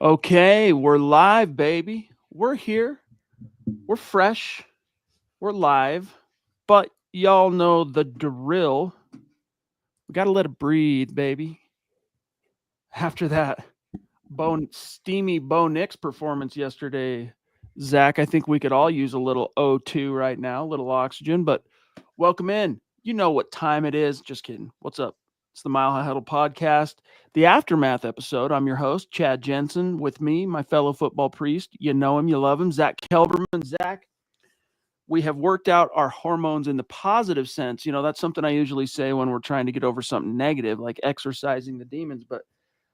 Okay, we're live, baby. We're here. We're fresh. We're live. But y'all know the drill. We got to let it breathe, baby. After that steamy Bo Nix performance yesterday, Zach, I think we could all use a little O2 right now, a little oxygen. But welcome in. You know what time it is. Just kidding. What's up? It's the Mile High Huddle podcast, the aftermath episode. I'm your host, Chad Jensen. With me, my fellow football priest. You know him, you love him, Zack Kelberman. Zach, we have worked out our hormones in the positive sense. You know, that's something I usually say when we're trying to get over something negative, like exercising the demons. But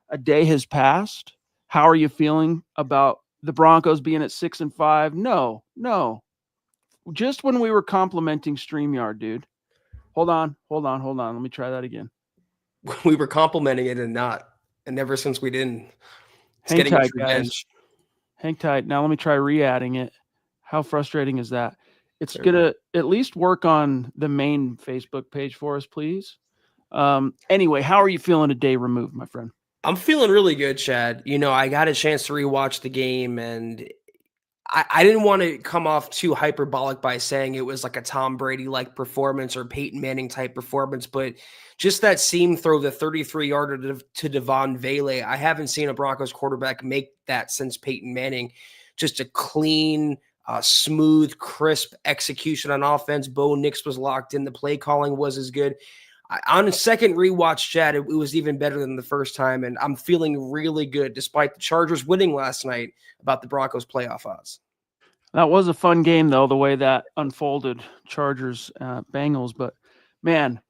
a day has passed. How are you feeling about the Broncos being at 6-5? No. Just when we were complimenting StreamYard, dude. Hold on. Let me try that again. We were complimenting it and not. And ever since we didn't, it's Hang getting tight, revenge. guys. Hang tight. Now let me try re-adding it. How frustrating is that? It's going to at least work on the main Facebook page for us, please. Anyway, how are you feeling a day removed, my friend? I'm feeling really good, Chad. You know, I got a chance to rewatch the game, and I didn't want to come off too hyperbolic by saying it was like a Tom Brady-like performance or Peyton Manning-type performance, but just that seam throw, the 33-yarder to Devon Vele, I haven't seen a Broncos quarterback make that since Peyton Manning. Just a clean, smooth, crisp execution on offense. Bo Nix was locked in. The play calling was as good. On a second rewatch, Chad, it was even better than the first time, and I'm feeling really good, despite the Chargers winning last night, about the Broncos' playoff odds. That was a fun game, though, the way that unfolded, Chargers, Bengals. But, man,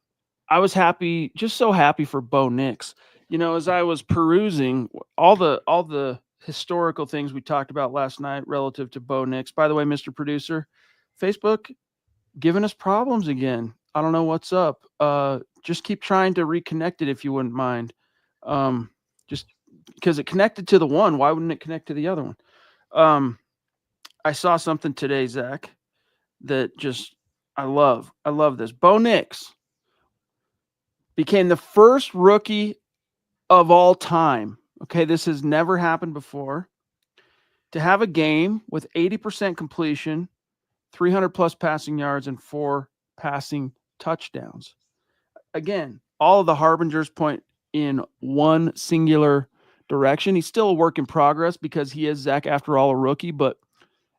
I was happy, just so happy for Bo Nix. You know, as I was perusing all the historical things we talked about last night relative to Bo Nix. By the way, Mr. Producer, Facebook giving us problems again. I don't know what's up. Just keep trying to reconnect it if you wouldn't mind. Just because it connected to the one, why wouldn't it connect to the other one? I saw something today, Zach, that just I love. I love this. Bo Nix became the first rookie of all time. Okay, this has never happened before. To have a game with 80% completion, 300 plus passing yards, and 4 passing touchdowns. Again, all of the harbingers point in one singular direction. He's still a work in progress because he is, Zach, after all, a rookie. But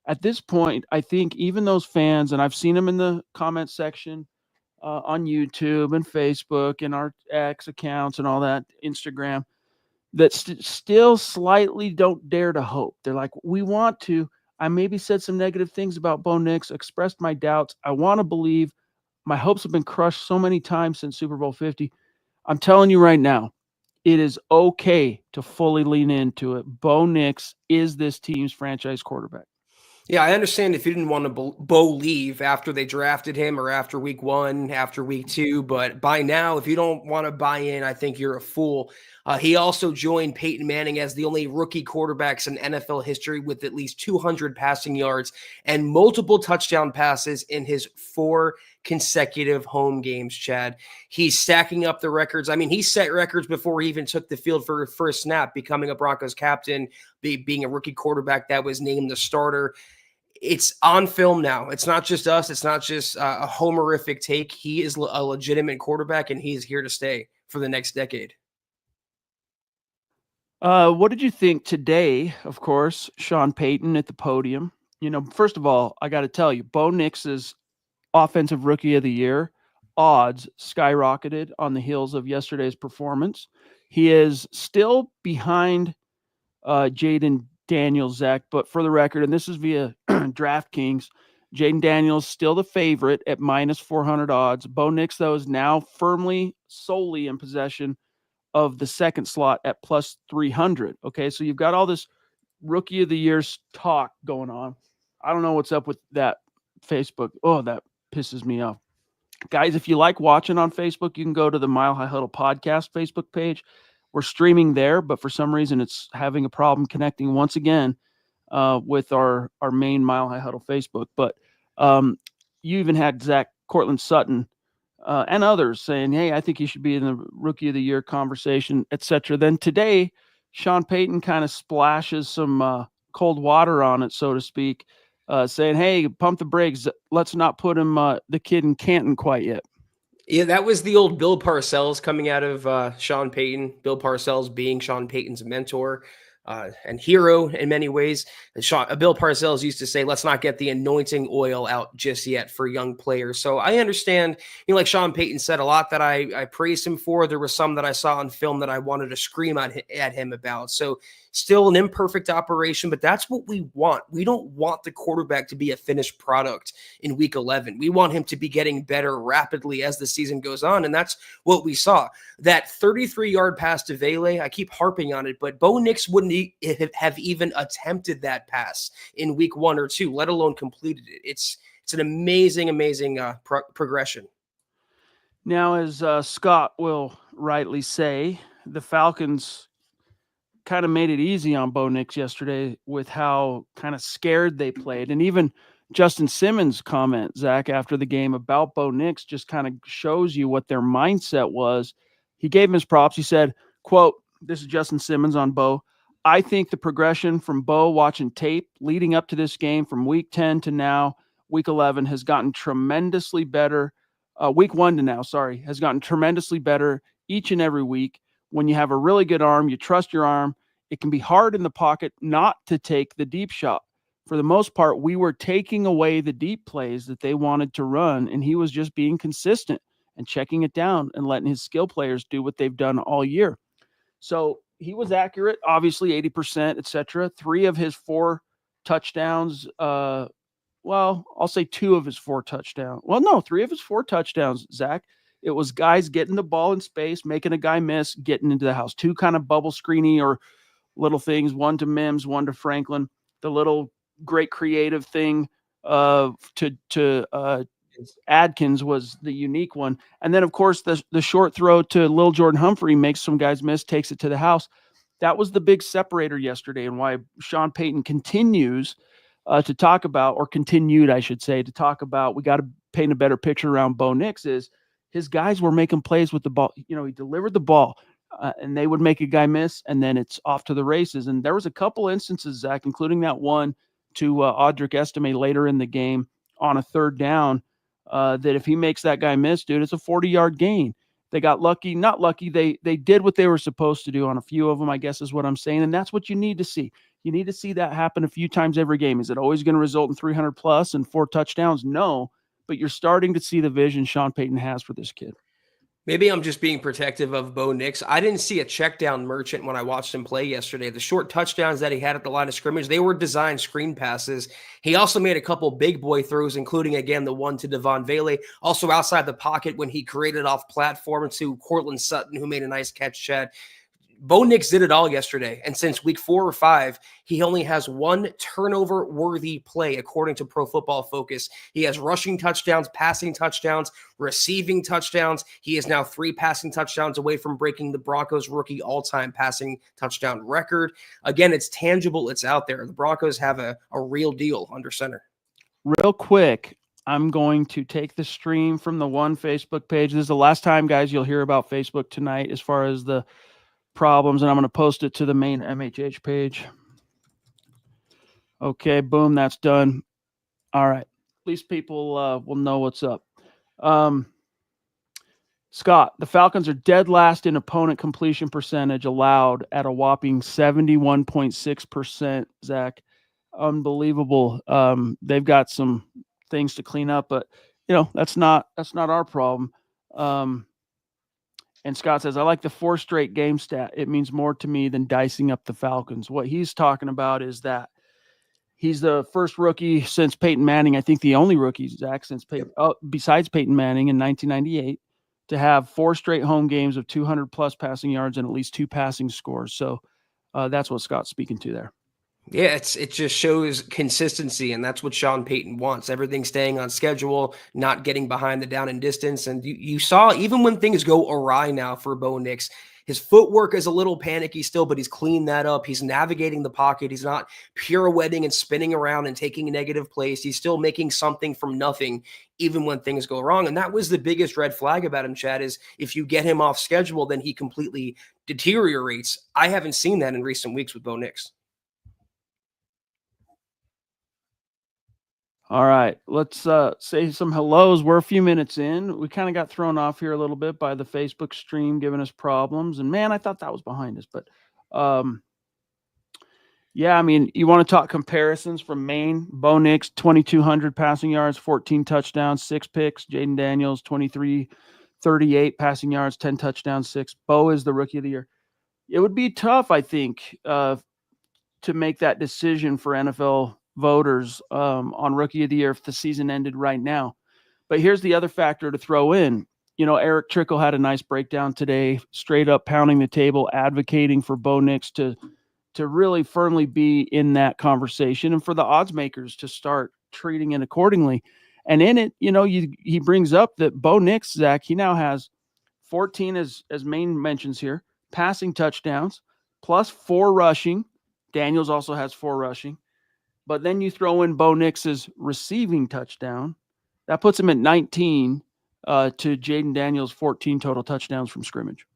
at this point, I think even those fans, and I've seen them in the comment section on YouTube and Facebook and our X accounts and all that, Instagram, that still slightly don't dare to hope. They're like, we want to. I maybe said some negative things about Bo Nix, expressed my doubts. I want to believe. My hopes have been crushed so many times since Super Bowl 50. I'm telling you right now, it is okay to fully lean into it. Bo Nix is this team's franchise quarterback. Yeah, I understand if you didn't want to Bo leave after they drafted him or after week 1, after week 2, but by now, if you don't want to buy in, I think you're a fool. He also joined Peyton Manning as the only rookie quarterbacks in NFL history with at least 200 passing yards and multiple touchdown passes in his 4 consecutive home games, Chad. He's stacking up the records. I mean, he set records before he even took the field for a snap, becoming a Broncos captain, being a rookie quarterback that was named the starter. It's on film now. It's not just us. It's not just a homerific take. He is a legitimate quarterback, and he's here to stay for the next decade. What did you think today? Of course, Sean Payton at the podium. You know, first of all, I got to tell you, Bo Nix's offensive rookie of the year odds skyrocketed on the heels of yesterday's performance. He is still behind Jaden Daniels, Zach, but for the record, and this is via DraftKings, Jaden Daniels still the favorite at minus 400 odds. Bo Nix, though, is now firmly, solely in possession of the second slot at plus 300. Okay, so you've got all this rookie of the year talk going on. I don't know what's up with that Facebook. Oh, that pisses me off. Guys, if you like watching on Facebook, you can go to the Mile High Huddle podcast Facebook page. We're streaming there, but for some reason it's having a problem connecting once again with our main Mile High Huddle Facebook. But you even had Zach Cortland Sutton and others saying, hey, I think he should be in the Rookie of the Year conversation, etc. Then today, Sean Payton kind of splashes some cold water on it, so to speak, saying, "Hey, pump the brakes. Let's not put the kid in Canton quite yet." Yeah, that was the old Bill Parcells coming out of Sean Payton. Bill Parcells being Sean Payton's mentor and hero in many ways. And Bill Parcells used to say, "Let's not get the anointing oil out just yet for young players." So I understand, like Sean Payton said, a lot that I praised him for. There was some that I saw on film that I wanted to scream at him about. So still an imperfect operation, but that's what we want. We don't want the quarterback to be a finished product in week 11. We want him to be getting better rapidly as the season goes on. And that's what we saw. That 33-yard pass to Vele, I keep harping on it, but Bo Nix wouldn't have even attempted that pass in week 1 or 2, let alone completed it. It's an amazing progression. Now, as Scott will rightly say, the Falcons kind of made it easy on Bo Nix yesterday with how kind of scared they played. And even Justin Simmons' comment, Zach, after the game about Bo Nix just kind of shows you what their mindset was. He gave him his props. He said, quote, this is Justin Simmons on Bo. "I think the progression from Bo watching tape leading up to this game from week 10 to now, week 11, has gotten tremendously better. Week 1 to now, sorry, has gotten tremendously better each and every week. When you have a really good arm, you trust your arm. It can be hard in the pocket not to take the deep shot. For the most part, we were taking away the deep plays that they wanted to run, and he was just being consistent and checking it down and letting his skill players do what they've done all year." So he was accurate, obviously 80%, etc. 3 of his 4 touchdowns, well, I'll say 2 of his 4 touchdowns. Well, no, 3 of his 4 touchdowns, Zach. It was guys getting the ball in space, making a guy miss, getting into the house. 2 kind of bubble screeny or little things, 1 to Mims, 1 to Franklin. The little great creative thing to Adkins was the unique one. And then, of course, the short throw to Lil Jordan Humphrey makes some guys miss, takes it to the house. That was the big separator yesterday, and why Sean Payton continues to talk about, or continued, I should say, to talk about, we got to paint a better picture around Bo Nix, is his guys were making plays with the ball. He delivered the ball, and they would make a guy miss, and then it's off to the races. And there was a couple instances, Zach, including that one to Audric Estime later in the game on a 3rd down, that if he makes that guy miss, dude, it's a 40-yard gain. They got lucky, not lucky. They did what they were supposed to do on a few of them, I guess is what I'm saying. And that's what you need to see. You need to see that happen a few times every game. Is it always going to result in 300 plus and 4 touchdowns? No, but you're starting to see the vision Sean Payton has for this kid. Maybe I'm just being protective of Bo Nix. I didn't see a check down merchant when I watched him play yesterday. The short touchdowns that he had at the line of scrimmage, they were designed screen passes. He also made a couple big boy throws, including, again, the one to Devon Vele. Also outside the pocket when he created off platform to Cortland Sutton, who made a nice catch, Chad. Bo Nix did it all yesterday, and since week 4 or 5, he only has 1 turnover-worthy play, according to Pro Football Focus. He has rushing touchdowns, passing touchdowns, receiving touchdowns. He is now 3 passing touchdowns away from breaking the Broncos' rookie all-time passing touchdown record. Again, it's tangible. It's out there. The Broncos have a real deal under center. Real quick, I'm going to take the stream from the one Facebook page. This is the last time, guys, you'll hear about Facebook tonight as far as the problems, and I'm going to post it to the main MHH page. Okay, boom, that's done. All right, at least people will know what's up. Scott, the Falcons are dead last in opponent completion percentage allowed at a whopping 71.6%, Zach. Unbelievable. They've got some things to clean up, but that's not our problem. And Scott says, I like the 4 straight game stat. It means more to me than dicing up the Falcons. What he's talking about is that he's the first rookie since Peyton Manning. I think the only rookie, Zach, since Peyton, besides Peyton Manning in 1998, to have 4 straight home games of 200-plus passing yards and at least 2 passing scores. So that's what Scott's speaking to there. Yeah, it just shows consistency, and that's what Sean Payton wants. Everything staying on schedule, not getting behind the down and distance. And you saw, even when things go awry now for Bo Nix, His footwork is a little panicky still, but he's cleaned that up. He's navigating the pocket. He's not pirouetting and spinning around and taking a negative place. He's still making something from nothing, even when things go wrong. And that was the biggest red flag about him, Chad, is if you get him off schedule, then he completely deteriorates. I haven't seen that in recent weeks with Bo Nix. All right, let's say some hellos. We're a few minutes in. We kind of got thrown off here a little bit by the Facebook stream giving us problems. And man, I thought that was behind us. But yeah, I mean, you want to talk comparisons from Maine. Bo Nix, 2,200 passing yards, 14 touchdowns, 6 picks. Jaden Daniels, 2,338 passing yards, 10 touchdowns, 6. Bo is the rookie of the year. It would be tough, I think, to make that decision for NFL voters on rookie of the year if the season ended right now. But here's the other factor to throw in. You know, Eric Trickle had a nice breakdown today, straight up pounding the table, advocating for Bo Nix to really firmly be in that conversation and for the odds makers to start treating it accordingly. And in it, you know, he brings up that Bo Nix, Zach, he now has 14, as Maine mentions here, passing touchdowns, plus 4 rushing. Daniels also has 4 rushing. But then you throw in Bo Nix's receiving touchdown. That puts him at 19 to Jaden Daniels' 14 total touchdowns from scrimmage.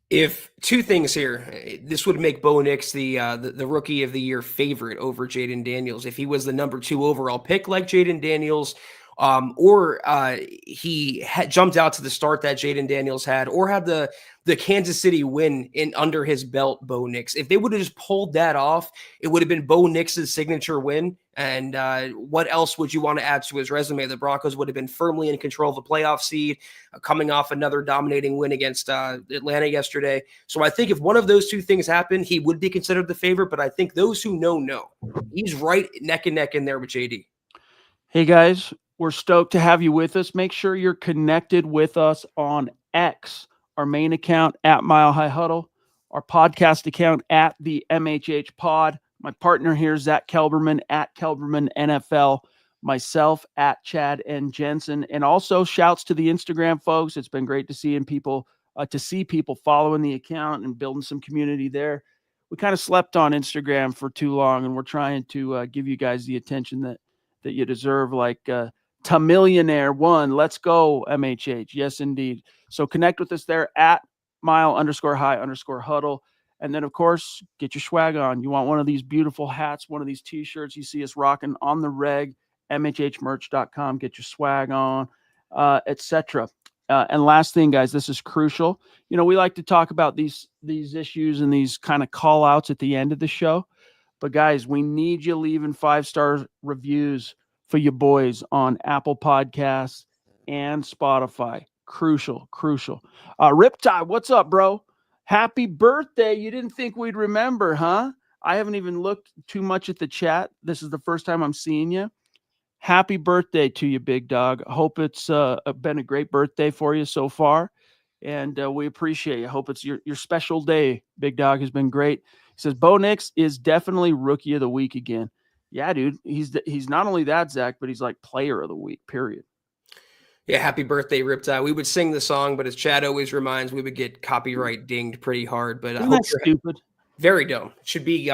If two things here, this would make Bo Nix the rookie of the year favorite over Jaden Daniels. If he was the number 2 overall pick like Jaden Daniels, or he had jumped out to the start that Jaden Daniels had, or had the Kansas City win in under his belt, Bo Nix. If they would have just pulled that off, it would have been Bo Nix's signature win. And what else would you want to add to his resume? The Broncos would have been firmly in control of the playoff seed, coming off another dominating win against Atlanta yesterday. So I think if one of those two things happened, he would be considered the favorite. But I think those who know, he's right neck and neck in there with JD. Hey, guys, we're stoked to have you with us. Make sure you're connected with us on X, our main account at Mile High Huddle, our podcast account at the MHH Pod. My partner here, Zack Kelberman at Kelberman NFL, myself at Chad and Jensen, and also shouts to the Instagram folks. It's been great to see people following the account and building some community there. We kind of slept on Instagram for too long, and we're trying to give you guys the attention that you deserve, like Tamillionaire one. Let's go, MHH. Yes, indeed. So connect with us there at mile_high_huddle. And then, of course, get your swag on. You want one of these beautiful hats, one of these T-shirts you see us rocking on the reg, mhhmerch.com. Get your swag on, etc. And last thing, guys, this is crucial. You know, we like to talk about these issues and these kind of call-outs at the end of the show. But, guys, we need you leaving 5-star reviews for your boys on Apple Podcasts and Spotify. Crucial. Riptide, what's up, bro? Happy birthday. You didn't think we'd remember, huh? I haven't even looked too much at the chat. This is the first time I'm seeing you. Happy birthday to you, big dog. I hope it's been a great birthday for you so far. And we appreciate you. I hope it's your special day. Big dog has been great. He says, Bo Nix is definitely rookie of the week again. Yeah, dude. He's not only that, Zach, but he's like player of the week, period. Yeah, happy birthday, Riptide. We would sing the song, but as Chad always reminds, we would get copyright dinged pretty hard. But I hope you're stupid. Very dumb. It should be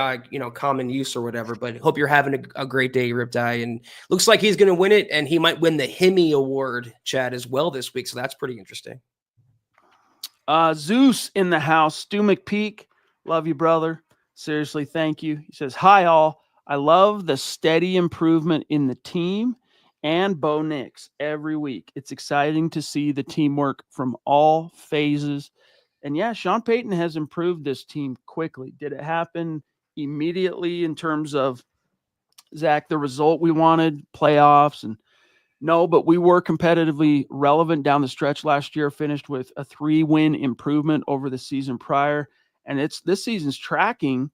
common use or whatever. But hope you're having a great day, Riptide. And looks like he's going to win it, and he might win the Hemi Award, Chad, as well this week. So that's pretty interesting. Zeus in the house. Stu McPeak, love you, brother. Seriously, thank you. He says, hi, all. I love the steady improvement in the team and Bo Nix every week. It's exciting to see the teamwork from all phases. And yeah, Sean Payton has improved this team quickly. Did it happen immediately in terms of, Zach, the result we wanted, playoffs? And no, but we were competitively relevant down the stretch last year, finished with a 3-win improvement over the season prior. And this season's tracking,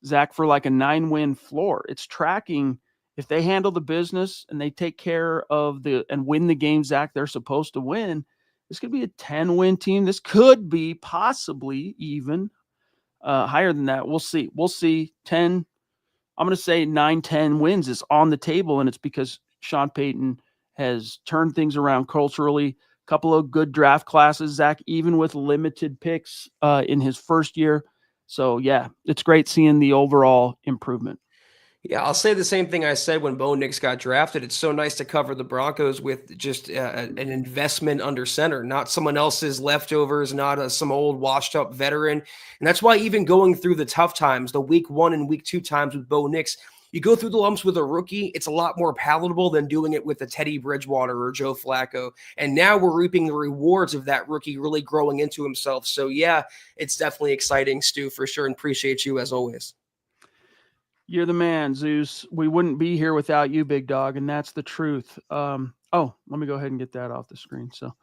Zach, for like a 9-win floor. It's tracking. If they handle the business and they take care of and win the game, Zach, they're supposed to win, this could be a 10-win team. This could be possibly even higher than that. We'll see. 10. I'm going to say 9-10 wins is on the table, and it's because Sean Payton has turned things around culturally, couple of good draft classes, Zach, even with limited picks in his first year. So, yeah, it's great seeing the overall improvement. Yeah, I'll say the same thing I said when Bo Nix got drafted. It's so nice to cover the Broncos with just an investment under center, not someone else's leftovers, not some old washed up veteran. And that's why even going through the tough times, the week 1 and week 2 times with Bo Nix, you go through the lumps with a rookie, it's a lot more palatable than doing it with a Teddy Bridgewater or Joe Flacco. And now we're reaping the rewards of that rookie really growing into himself. So yeah, it's definitely exciting, Stu, for sure. And appreciate you as always. You're the man, Zeus. We wouldn't be here without you, big dog, and that's the truth. Let me go ahead and get that off the screen. So,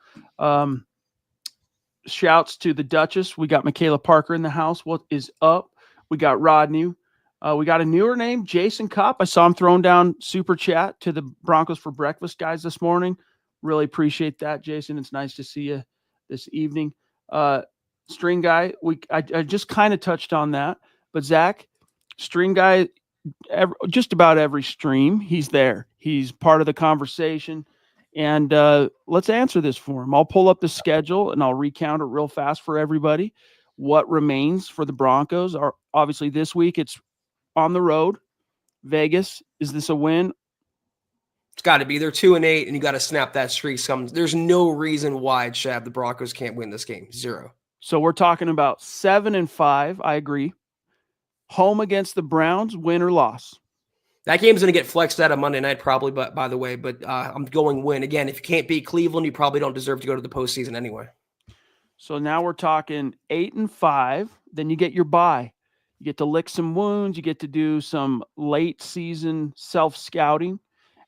shouts to the Duchess. We got Michaela Parker in the house. What is up? We got Rodney. We got a newer name, Jason Kopp. I saw him throwing down super chat to the Broncos for Breakfast guys this morning. Really appreciate that, Jason. It's nice to see you this evening. String guy, I just kind of touched on that, but Zach, String guy, just about every stream, he's there. He's part of the conversation. And let's answer this for him. I'll pull up the schedule and I'll recount it real fast for everybody. What remains for the Broncos are obviously this week. It's on the road, Vegas. Is this a win? It's got to be. They're 2-8, and you got to snap that streak. There's no reason why, Chad, the Broncos can't win this game. 0. So we're talking about 7-5. I agree. Home against the Browns, win or loss? That game's going to get flexed out of Monday night probably, but by the way, I'm going win. Again, if you can't beat Cleveland, you probably don't deserve to go to the postseason anyway. So now we're talking 8-5. Then you get your bye. You get to lick some wounds. You get to do some late season self-scouting.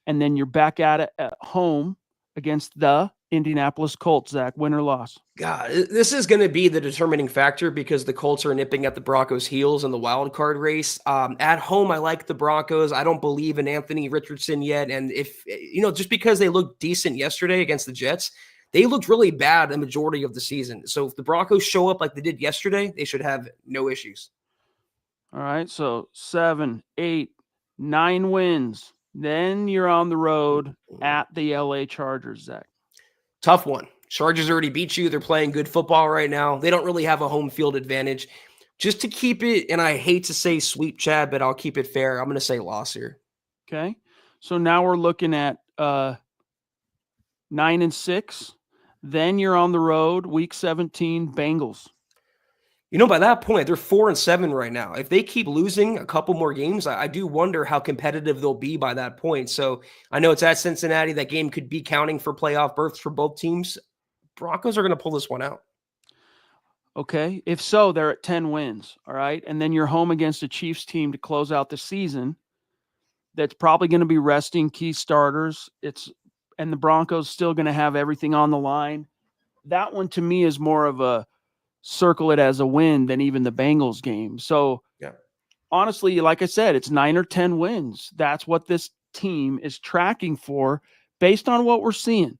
And then you're back at it at home against the Indianapolis Colts, Zach. Win or loss? God, this is going to be the determining factor because the Colts are nipping at the Broncos' heels in the wild card race. At home, I like the Broncos. I don't believe in Anthony Richardson yet. And if, just because they looked decent yesterday against the Jets, they looked really bad the majority of the season. So if the Broncos show up like they did yesterday, they should have no issues. All right. So 7, 8, 9 wins. Then you're on the road at the LA Chargers, Zach. Tough one. Chargers already beat you. They're playing good football right now. They don't really have a home field advantage. Just to keep it, and I hate to say sweep, Chad, but I'll keep it fair. I'm going to say loss here. Okay. So now we're looking at 9-6. Then you're on the road, week 17, Bengals. By that point, they're 4-7 right now. If they keep losing a couple more games, I do wonder how competitive they'll be by that point. So I know it's at Cincinnati. That game could be counting for playoff berths for both teams. Broncos are going to pull this one out. Okay. If so, they're at 10 wins. All right. And then you're home against a Chiefs team to close out the season that's probably going to be resting key starters. And the Broncos still going to have everything on the line. That one to me is more of a circle it as a win than even the Bengals game. So honestly, like I said, it's 9 or 10 wins. That's what this team is tracking for based on what we're seeing.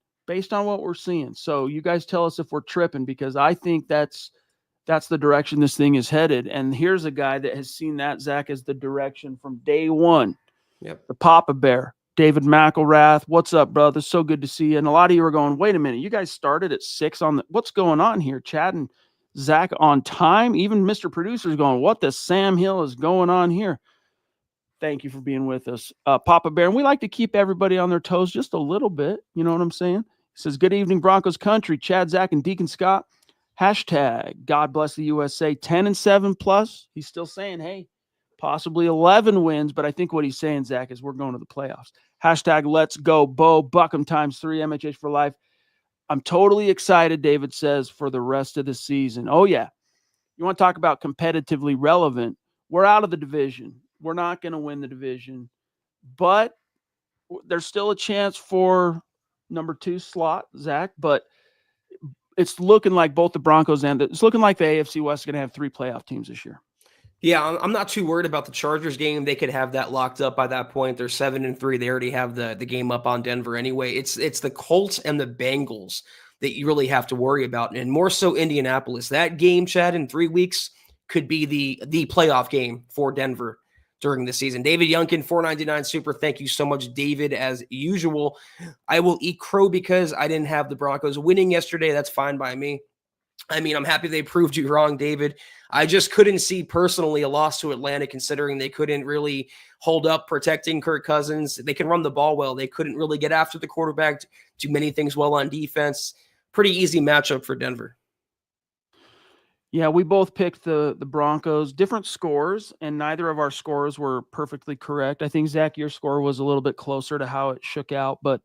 So you guys tell us if we're tripping, because I think that's the direction this thing is headed. And here's a guy that has seen that, Zach, as the direction from day one. Yep. The Papa Bear, David McElrath. What's up, brother? So good to see you. And a lot of you are going, wait a minute, you guys started at 6 on the, what's going on here? Chad and Zach on time. Even Mr. Producer's going, what the Sam Hill is going on here? Thank you for being with us, Papa Bear. And we like to keep everybody on their toes just a little bit. You know what I'm saying? He says, good evening, Broncos country. Chad, Zach, and Deacon Scott. Hashtag God bless the USA. 10-7 plus. He's still saying, hey, possibly 11 wins. But I think what he's saying, Zach, is we're going to the playoffs. Hashtag let's go, Bo. Buckham times 3, MHH for life. I'm totally excited, David says, for the rest of the season. Oh, yeah. You want to talk about competitively relevant? We're out of the division. We're not going to win the division. But there's still a chance for number 2 slot, Zach. But it's looking like both the Broncos and it's looking like the AFC West is going to have 3 playoff teams this year. Yeah, I'm not too worried about the Chargers game. They could have that locked up by that point. They're 7-3. They already have the game up on Denver anyway. It's the Colts and the Bengals that you really have to worry about, and more so Indianapolis. That game, Chad, in 3 weeks could be the playoff game for Denver during the season. David Youngkin, $4.99 super. Thank you so much, David, as usual. I will eat crow because I didn't have the Broncos winning yesterday. That's fine by me. I mean, I'm happy they proved you wrong, David. I just couldn't see personally a loss to Atlanta, considering they couldn't really hold up protecting Kirk Cousins. They can run the ball well. They couldn't really get after the quarterback, do many things well on defense. Pretty easy matchup for Denver. Yeah, we both picked the Broncos, different scores, and neither of our scores were perfectly correct. I think, Zach, your score was a little bit closer to how it shook out, but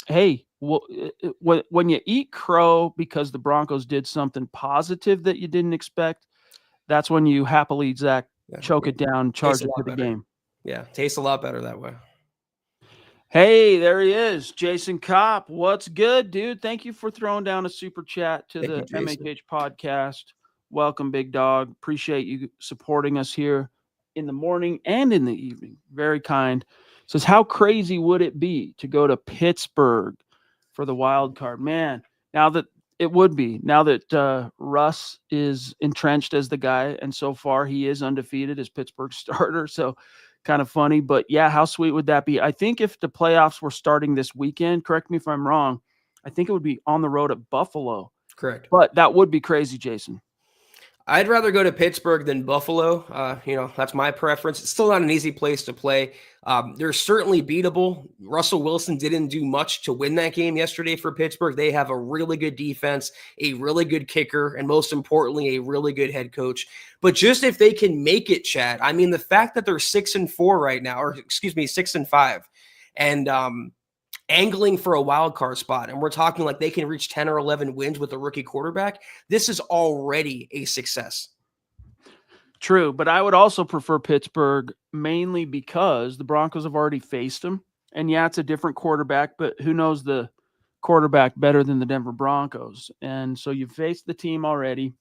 hey, when you eat crow because the Broncos did something positive that you didn't expect, that's when you happily, Zach, choke it down, charge it to the game. Yeah, tastes a lot better that way. Hey, there he is, Jason Kopp. What's good, dude? Thank you for throwing down a super chat to the MHH podcast. Welcome, big dog. Appreciate you supporting us here in the morning and in the evening. Very kind. Says, how crazy would it be to go to Pittsburgh for the wild card? Man, now that it would be, now that Russ is entrenched as the guy, and so far he is undefeated as Pittsburgh's starter. So kind of funny, but yeah, how sweet would that be? I think if the playoffs were starting this weekend, correct me if I'm wrong, I think it would be on the road at Buffalo. Correct. But that would be crazy, Jason. I'd rather go to Pittsburgh than Buffalo. That's my preference. It's still not an easy place to play. They're certainly beatable. Russell Wilson didn't do much to win that game yesterday for Pittsburgh. They have a really good defense, a really good kicker, and most importantly, a really good head coach. But just if they can make it, Chad, I mean, the fact that they're 6-4 right now, 6-5, and angling for a wild card spot, and we're talking like they can reach 10 or 11 wins with a rookie quarterback, this is already a success. True, but I would also prefer Pittsburgh mainly because the Broncos have already faced them. And yeah, it's a different quarterback, but who knows the quarterback better than the Denver Broncos? And so you've faced the team already,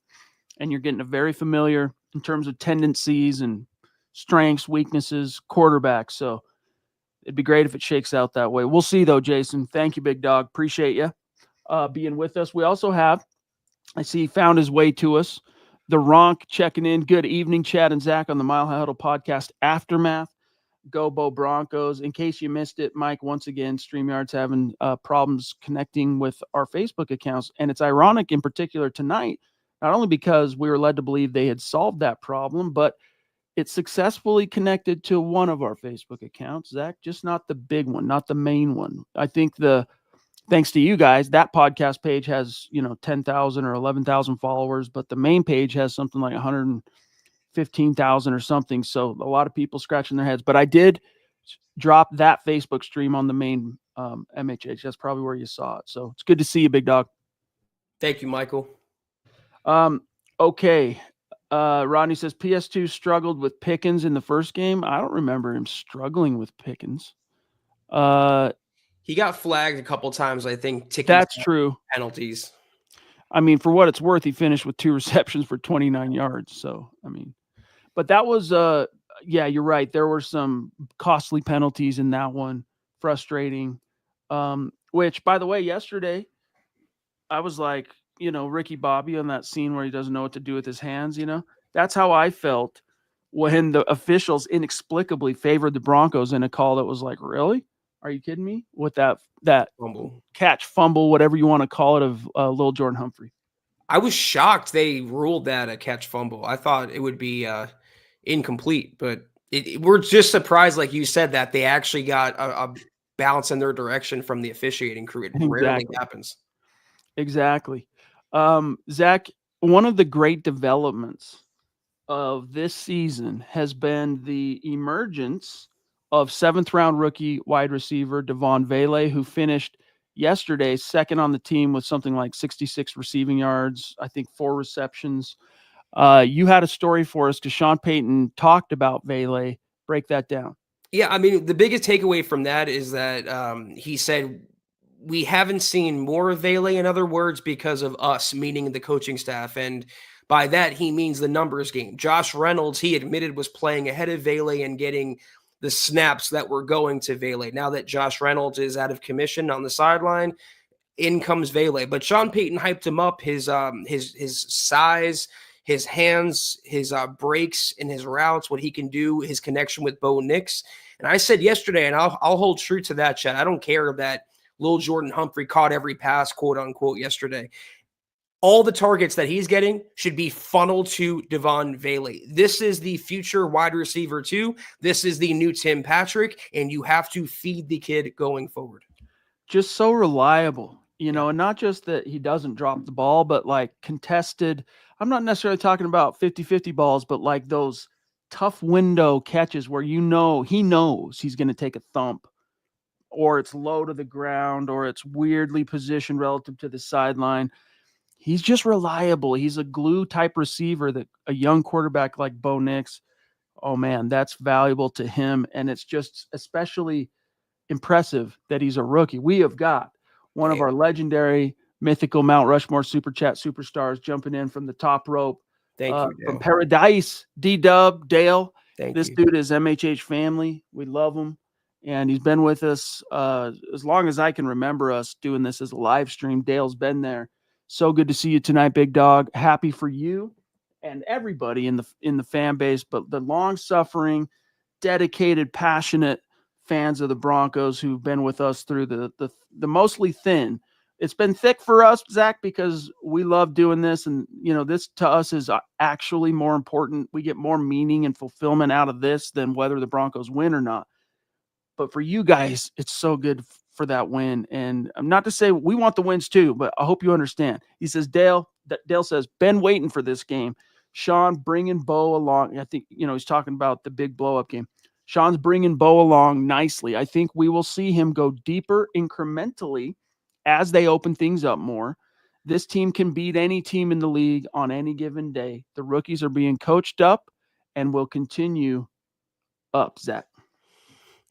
and you're getting a very familiar in terms of tendencies and strengths, weaknesses, quarterback. So it'd be great if it shakes out that way. We'll see, though, Jason. Thank you, big dog. Appreciate you being with us. We also have, I see he found his way to us, the Ronk checking in. Good evening, Chad and Zach on the Mile High Huddle podcast aftermath. Go Bo Broncos. In case you missed it, Mike, once again, StreamYard's having problems connecting with our Facebook accounts. And it's ironic in particular tonight, not only because we were led to believe they had solved that problem, but it's successfully connected to one of our Facebook accounts, Zach, just not the big one, not the main one. I think thanks to you guys, that podcast page has, 10,000 or 11,000 followers, but the main page has something like 115,000 or something. So a lot of people scratching their heads, but I did drop that Facebook stream on the main MHH. That's probably where you saw it. So it's good to see you, big dog. Thank you, Michael. Okay. Rodney says PS2 struggled with Pickens in the first game. I don't remember him struggling with Pickens. He got flagged a couple times, I think. That's true. Penalties. I mean, for what it's worth, he finished with 2 receptions for 29 yards. So, I mean, but that was, yeah, you're right. There were some costly penalties in that one. Frustrating. Which, by the way, yesterday, I was like, Ricky Bobby on that scene where he doesn't know what to do with his hands, that's how I felt when the officials inexplicably favored the Broncos in a call that was like, really? Are you kidding me? With that fumble. Catch, fumble, whatever you want to call it, of Lil Jordan Humphrey. I was shocked they ruled that a catch fumble. I thought it would be incomplete, but we're just surprised, like you said, that they actually got a bounce in their direction from the officiating crew. It rarely happens. Exactly. Zach, one of the great developments of this season has been the emergence of 7th-round rookie wide receiver Devon Vele, who finished yesterday second on the team with something like 66 receiving yards, I think 4 receptions. You had a story for us because Sean Payton talked about Vele. Break that down. Yeah, I mean, the biggest takeaway from that is that he said, we haven't seen more of Vele, in other words, because of us, meaning the coaching staff. And by that, he means the numbers game. Josh Reynolds, he admitted, was playing ahead of Vele and getting the snaps that were going to Vele. Now that Josh Reynolds is out of commission on the sideline, in comes Vele. But Sean Payton hyped him up, his size, his hands, his breaks and his routes, what he can do, his connection with Bo Nix. And I said yesterday, and I'll hold true to that, Chad. I don't care that Lil Jordan Humphrey caught every pass, quote unquote, yesterday. All the targets that he's getting should be funneled to Devon Vele. This is the future wide receiver too. This is the new Tim Patrick, and you have to feed the kid going forward. Just so reliable, and not just that he doesn't drop the ball, but like contested. I'm not necessarily talking about 50-50 balls, but like those tough window catches where he knows he's going to take a thump, or it's low to the ground, or it's weirdly positioned relative to the sideline. He's just reliable. He's a glue type receiver that a young quarterback like Bo Nix, oh man, that's valuable to him. And it's just especially impressive that he's a rookie. We have got one of our legendary mythical Mount Rushmore Super Chat superstars jumping in from the top rope. Thank you, Dale. From Paradise, D-Dub, Dale. This dude is MHH family. We love him. And he's been with us as long as I can remember us doing this as a live stream. Dale's been there. So good to see you tonight, big dog. Happy for you and everybody in the fan base, but the long-suffering, dedicated, passionate fans of the Broncos who've been with us through the mostly thin. It's been thick for us, Zach, because we love doing this, and this to us is actually more important. We get more meaning and fulfillment out of this than whether the Broncos win or not. But for you guys, it's so good for that win. And I'm not to say we want the wins too, but I hope you understand. He says, Dale says, been waiting for this game. Sean bringing Bo along. I think, he's talking about the big blow-up game. Sean's bringing Bo along nicely. I think we will see him go deeper incrementally as they open things up more. This team can beat any team in the league on any given day. The rookies are being coached up and will continue up, Zach.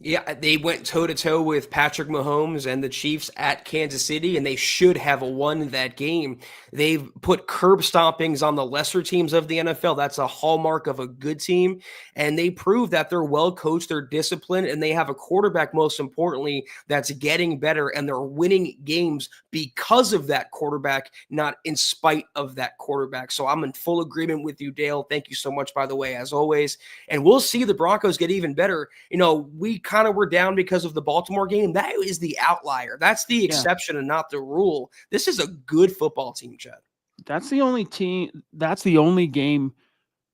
Yeah, they went toe-to-toe with Patrick Mahomes and the Chiefs at Kansas City, and they should have won that game. They've put curb stompings on the lesser teams of the NFL. That's a hallmark of a good team, and they prove that they're well-coached, they're disciplined, and they have a quarterback, most importantly, that's getting better, and they're winning games because of that quarterback, not in spite of that quarterback. So I'm in full agreement with you, Dale. Thank you so much, by the way, as always. And we'll see the Broncos get even better. We kind of were down because of the Baltimore game. That is the outlier. That's the exception and not the rule. This is a good football team, Chad. That's the only team. That's the only game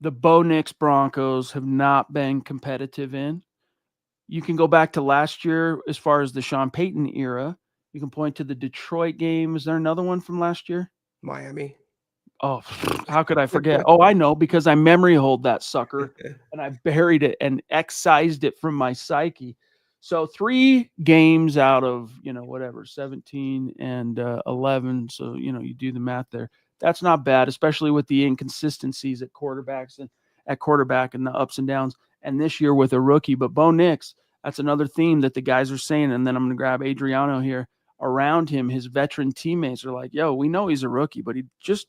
the Bo Nix Broncos have not been competitive in. You can go back to last year as far as the Sean Payton era. You can point to the Detroit game. Is there another one from last year? Miami. Oh, how could I forget? Oh, I know, because I memory hold that sucker and I buried it and excised it from my psyche. So 3 games out of, 17 and 11. So, you do the math there. That's not bad, especially with the inconsistencies at quarterback and the ups and downs. And this year with a rookie, but Bo Nix, that's another theme that the guys are saying. And then I'm going to grab Adriano here. Around him, his veteran teammates are like, yo, we know he's a rookie, but he just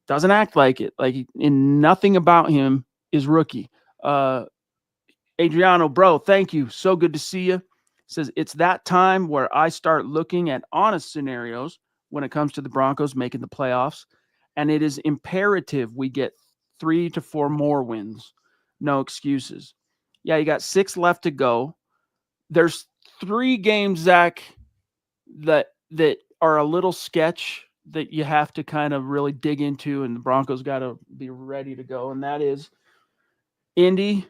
doesn't act like it. Like, in nothing about him is rookie. Adriano, bro, thank you. So good to see you. Says, it's that time where I start looking at honest scenarios when it comes to the Broncos making the playoffs. And it is imperative we get 3 to 4 more wins. No excuses. Yeah, you got 6 left to go. There's 3 games, Zach, that are a little sketch that you have to kind of really dig into, and the Broncos got to be ready to go. And that is Indy,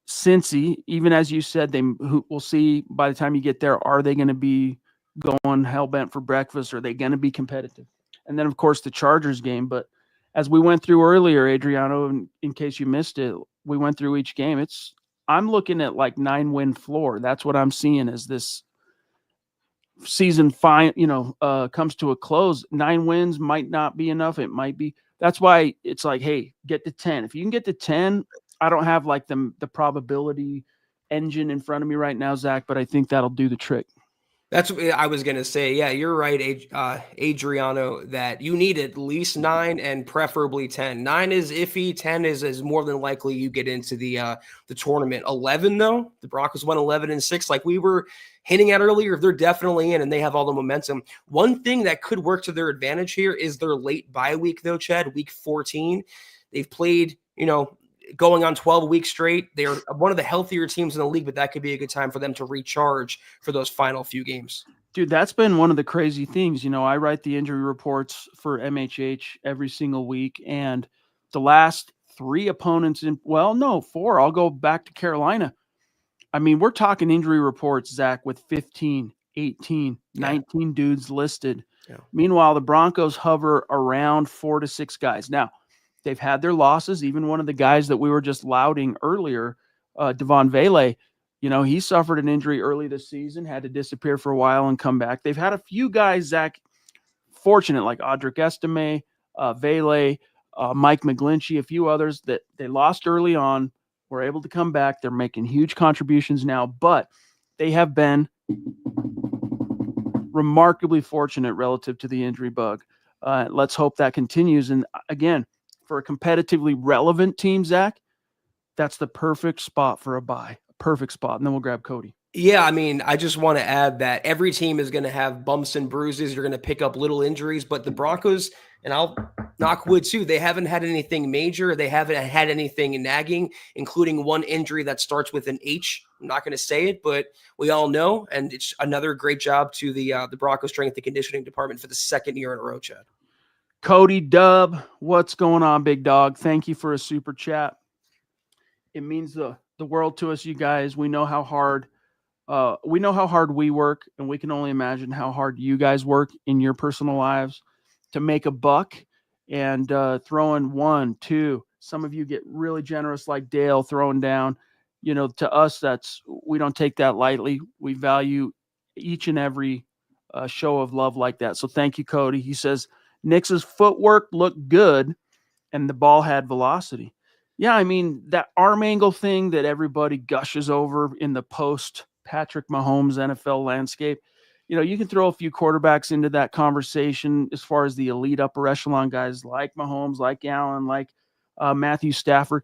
Cincy. Even as you said, we'll see by the time you get there, are they going to be going hell-bent for breakfast? Or are they going to be competitive? And then, of course, the Chargers game. But as we went through earlier, Adriano, in case you missed it, we went through each game. I'm looking at like 9-win floor. That's what I'm seeing as this season comes to a close. 9 wins might not be enough. It might be. That's why it's like, hey, get to 10. If you can get to 10, I don't have like the probability engine in front of me right now, Zach, but I think that'll do the trick. That's what I was going to say. Yeah, you're right, Adriano, that you need at least 9 and preferably 10. 9 is iffy. 10 is more than likely you get into the tournament. 11, though, the Broncos went 11-6. Like we were hinting at earlier, they're definitely in and they have all the momentum. One thing that could work to their advantage here is their late bye week, though, Chad, week 14. They've played, going on 12 weeks straight. They're one of the healthier teams in the league, but that could be a good time for them to recharge for those final few games. Dude, that's been one of the crazy things. I write the injury reports for MHH every single week, and the last 3 opponents four. I'll go back to Carolina. I mean, we're talking injury reports, Zach, with 15, 18, 19 dudes listed. Yeah. Meanwhile, the Broncos hover around 4 to 6 guys. Now, they've had their losses. Even one of the guys that we were just lauding earlier, Devon Vele, he suffered an injury early this season, had to disappear for a while and come back. They've had a few guys, Zach, fortunate, like Audric Estime, Vele, Mike McGlinchey, a few others that they lost early on, were able to come back. They're making huge contributions now, but they have been remarkably fortunate relative to the injury bug. Let's hope that continues. And again, for a competitively relevant team, Zach, that's the perfect spot for a bye. Perfect spot. And then we'll grab Cody. Yeah, I mean, I just want to add that every team is going to have bumps and bruises. You're going to pick up little injuries, but the Broncos, and I'll knock wood too, they haven't had anything major. They haven't had anything nagging, including one injury that starts with an H. I'm not going to say it, but we all know. And it's another great job to the Broncos strength and conditioning department for the second year in a row, Chad. Cody Dub, what's going on, big dog? Thank you for a super chat. It means the world to us, you guys. We know how hard we work, and we can only imagine how hard you guys work in your personal lives to make a buck and throwing 1, 2. Some of you get really generous, like Dale throwing down. To us, we don't take that lightly. We value each and every show of love like that. So thank you, Cody. He says Nix's footwork looked good, and the ball had velocity. Yeah, I mean, that arm angle thing that everybody gushes over in the post Patrick Mahomes NFL landscape, you can throw a few quarterbacks into that conversation as far as the elite upper echelon guys like Mahomes, like Allen, like Matthew Stafford.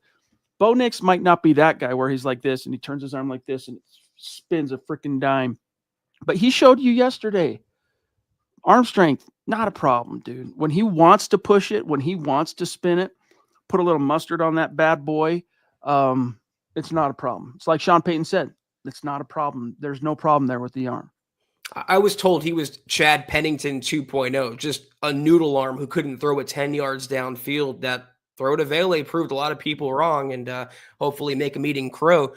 Bo Nix might not be that guy where he's like this and he turns his arm like this and it spins a freaking dime. But he showed you yesterday, arm strength, not a problem, dude. When he wants to push it, when he wants to spin it, put a little mustard on that bad boy, it's not a problem. It's like Sean Payton said, it's not a problem. There's no problem there with the arm. I was told he was Chad Pennington 2.0, just a noodle arm who couldn't throw it 10 yards downfield. That throw to Vele proved a lot of people wrong and hopefully make him eating crow.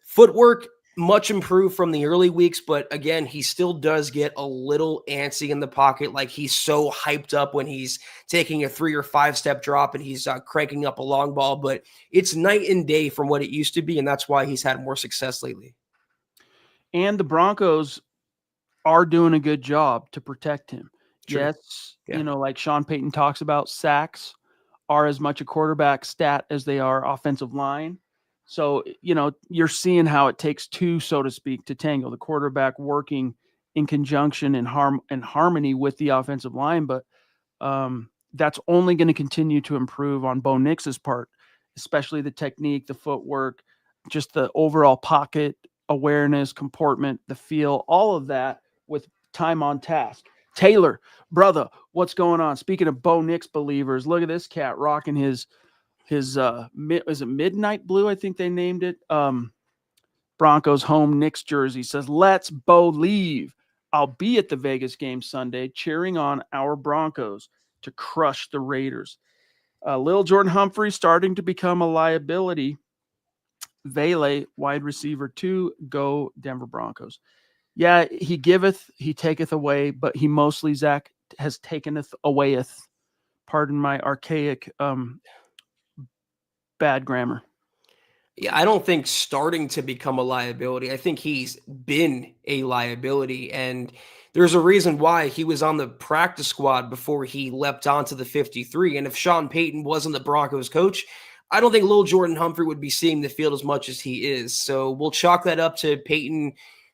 Footwork, much improved from the early weeks, but again, he still does get a little antsy in the pocket. Like he's so hyped up when he's taking a 3 or 5 step drop and he's cranking up a long ball, but it's night and day from what it used to be. And that's why he's had more success lately. And the Broncos are doing a good job to protect him. True. Yes. Yeah. Like Sean Payton talks about, sacks are as much a quarterback stat as they are offensive line. So, you're seeing how it takes 2, so to speak, to tangle. The quarterback working in conjunction and harmony with the offensive line. But that's only going to continue to improve on Bo Nix's part, especially the technique, the footwork, just the overall pocket awareness, comportment, the feel, all of that with time on task. Taylor, brother, what's going on? Speaking of Bo Nix believers, look at this cat rocking his is it midnight blue? I think they named it. Broncos home Knicks jersey. Says, let's Bo leave. I'll be at the Vegas game Sunday cheering on our Broncos to crush the Raiders. Lil Jordan Humphrey starting to become a liability. Vele, wide receiver 2, go Denver Broncos. Yeah, he giveth, he taketh away, but he mostly, Zach, has takeneth awayeth. Pardon my archaic bad grammar. Yeah, I don't think starting to become a liability. I think he's been a liability, and there's a reason why he was on the practice squad before he leapt onto the 53. And if Sean Payton wasn't the Broncos coach, I don't think Lil Jordan Humphrey would be seeing the field as much as he is. So we'll chalk that up to Payton,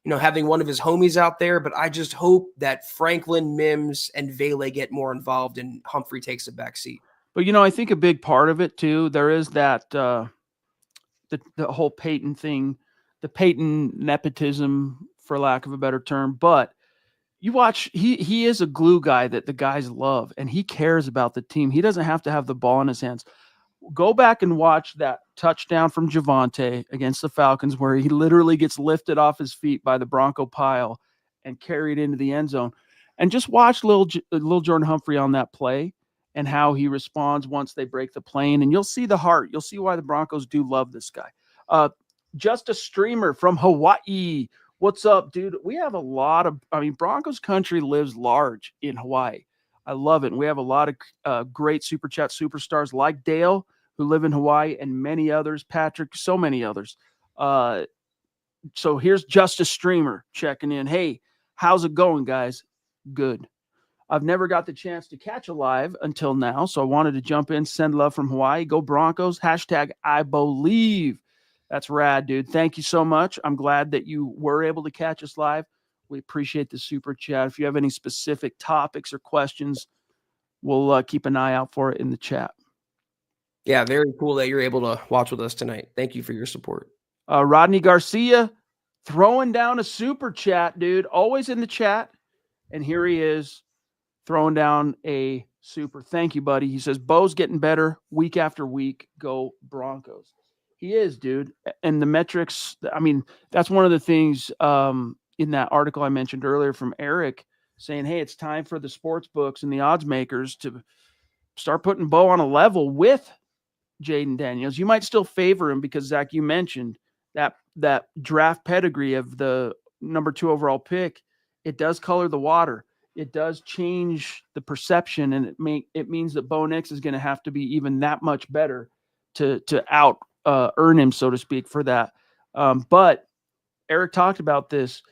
having one of his homies out there. But I just hope that Franklin, Mims, and Vele get more involved and Humphrey takes a back seat. But, I think a big part of it too, there is that the whole Payton thing, the Payton nepotism, for lack of a better term. But you watch, he is a glue guy that the guys love, and he cares about the team. He doesn't have to have the ball in his hands. Go back and watch that touchdown from Javonte against the Falcons where he literally gets lifted off his feet by the Bronco pile and carried into the end zone. And just watch little Jordan Humphrey on that play and how he responds once they break the plane. And you'll see the heart. You'll see why the Broncos do love this guy. Just a streamer from Hawaii. What's up, dude? We have a lot of, Broncos country lives large in Hawaii. I love it. And we have a lot of great Super Chat superstars like Dale, who live in Hawaii, and many others, Patrick, so many others. So here's just a streamer checking in. Hey, how's it going, guys? Good. I've never got the chance to catch a live until now, so I wanted to jump in, send love from Hawaii. Go Broncos. Hashtag I believe. That's rad, dude. Thank you so much. I'm glad that you were able to catch us live. We appreciate the super chat. If you have any specific topics or questions, we'll keep an eye out for it in the chat. Yeah, very cool that you're able to watch with us tonight. Thank you for your support. Rodney Garcia throwing down a super chat, dude. Always in the chat. And here he is throwing down a super. Thank you, buddy. He says, Bo's getting better week after week. Go Broncos. He is, dude. And the metrics, that's one of the things in that article I mentioned earlier from Eric saying, hey, it's time for the sports books and the odds makers to start putting Bo on a level with Jaden Daniels. You might still favor him because, Zach, you mentioned that draft pedigree of the number 2 overall pick. It does color the water. It does change the perception, and it means that Bo Nix is going to have to be even that much better to out earn him, so to speak, for that. But Eric talked about this.